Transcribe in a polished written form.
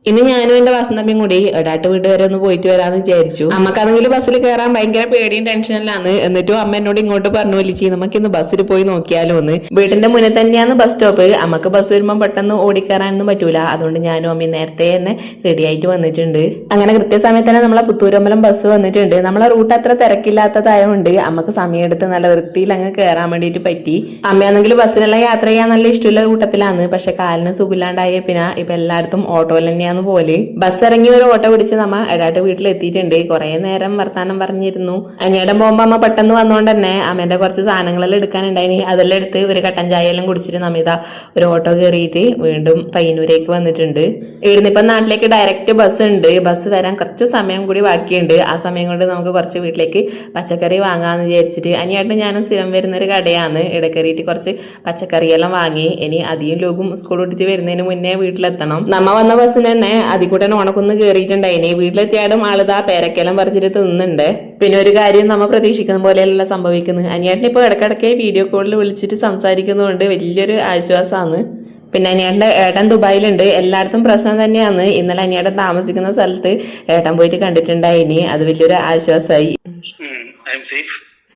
ഇന്ന് ഞാനും എന്റെ വാസന്തമ്മയും കൂടി ഒരാട്ട് വീട് വരെ ഒന്ന് പോയിട്ട് വരാന്ന് വിചാരിച്ചു. നമുക്കാണെങ്കിൽ ബസ്സിൽ കയറാൻ ഭയങ്കര പേടിയും ടെൻഷനിലാണ്. എന്നിട്ടും അമ്മ എന്നോട് ഇങ്ങോട്ട് പറഞ്ഞു വലിച്ചു നമുക്ക് ഇന്ന് ബസ്സിൽ പോയി നോക്കിയാലോ എന്ന്. വീടിന്റെ മുന്നിൽ തന്നെയാണ് ബസ് സ്റ്റോപ്പ്. അമ്മക്ക് ബസ് വരുമ്പോൾ പെട്ടെന്ന് ഓടിക്കയറാനൊന്നും പറ്റൂല. അതുകൊണ്ട് ഞാനും അമ്മയും നേരത്തെ തന്നെ റെഡി ആയിട്ട് വന്നിട്ടുണ്ട്. അങ്ങനെ കൃത്യസമയത്ത് തന്നെ നമ്മളെ പുത്തൂരമ്പലം ബസ് വന്നിട്ടുണ്ട്. നമ്മളെ റൂട്ട് അത്ര തിരക്കില്ലാത്തതായതുകൊണ്ട് അമ്മക്ക് സമയമെടുത്ത് നല്ല വൃത്തിയിൽ അങ്ങ് കയറാൻ വേണ്ടിയിട്ട് പറ്റി. അമ്മയാണെങ്കിൽ ബസ്സിലെല്ലാം യാത്ര ചെയ്യാൻ നല്ല ഇഷ്ടമുള്ള കൂട്ടത്തിലാണ്. പക്ഷെ കാലിന് സുഖമില്ലാണ്ടായ പിന്നെ ഇപ്പൊ എല്ലായിടത്തും ഓട്ടോയിൽ തന്നെയാണ് പോലെ. ബസ് ഇറങ്ങി ഒരു ഓട്ടോ പിടിച്ച് നമ്മ എടാട്ട് വീട്ടിലെത്തിയിട്ടുണ്ട്. കുറെ നേരം വർത്താനം പറഞ്ഞിരുന്നു. അനിയുടെ പോകുമ്പോ അമ്മ പെട്ടെന്ന് വന്നോണ്ട് തന്നെ അമ്മേന്റെ കുറച്ച് സാധനങ്ങളെല്ലാം എടുക്കാനുണ്ടായിനി. അതെല്ലാം എടുത്ത് ഒരു കട്ടൻ ചായ എല്ലാം കുടിച്ചിട്ട് നമ്മ ഒരു ഓട്ടോ കയറിയിട്ട് വീണ്ടും പയ്യന്നൂരേക്ക് വന്നിട്ടുണ്ട്. ഇവിടുന്ന് ഇപ്പൊ നാട്ടിലേക്ക് ഡയറക്റ്റ് ബസ് ഉണ്ട്. ബസ് വരാൻ കുറച്ച് സമയം കൂടി ബാക്കിയുണ്ട്. ആ സമയം കൊണ്ട് നമുക്ക് കുറച്ച് വീട്ടിലേക്ക് പച്ചക്കറി വാങ്ങാന്ന് വിചാരിച്ചിട്ട് അനിയായിട്ട് ഞാനും സ്ഥിരം വരുന്നൊരു കടയാണ്. ഇടക്കറിയിട്ട് കുറച്ച് പച്ചക്കറിയെല്ലാം വാങ്ങി. ഇനി അധികം ലോകം സ്കൂൾ വിട്ടിട്ട് വരുന്നതിന് മുന്നേ വീട്ടിലെത്തണം. നമ്മ വന്ന ബസ്സിന് തന്നെ അതികൂട്ടൻ ഉണക്കൊന്ന് കയറിയിട്ടുണ്ടായിനി. വീട്ടിലെത്തിയാടും ആളിതാ പേരക്കെല്ലാം പറിച്ചിട്ട് തിന്നുന്നുണ്ട്. പിന്നെ ഒരു കാര്യം നമ്മൾ പ്രതീക്ഷിക്കുന്ന പോലെയല്ല സംഭവിക്കുന്നത്. അനിയാട്ടിന് ഇപ്പൊ ഇടക്കിടക്ക് വീഡിയോ കോളിൽ വിളിച്ചിട്ട് സംസാരിക്കുന്നതുകൊണ്ട് വലിയൊരു ആശ്വാസമാണ്. പിന്നെ അനിയാന്റെ ഏട്ടൻ ദുബായിലുണ്ട്. എല്ലായിടത്തും പ്രശ്നം തന്നെയാണ്. ഇന്നലെ അനിയാട്ടൻ താമസിക്കുന്ന സ്ഥലത്ത് ഏട്ടൻ പോയിട്ട് കണ്ടിട്ടുണ്ടായിനി. അത് വലിയൊരു ആശ്വാസമായി.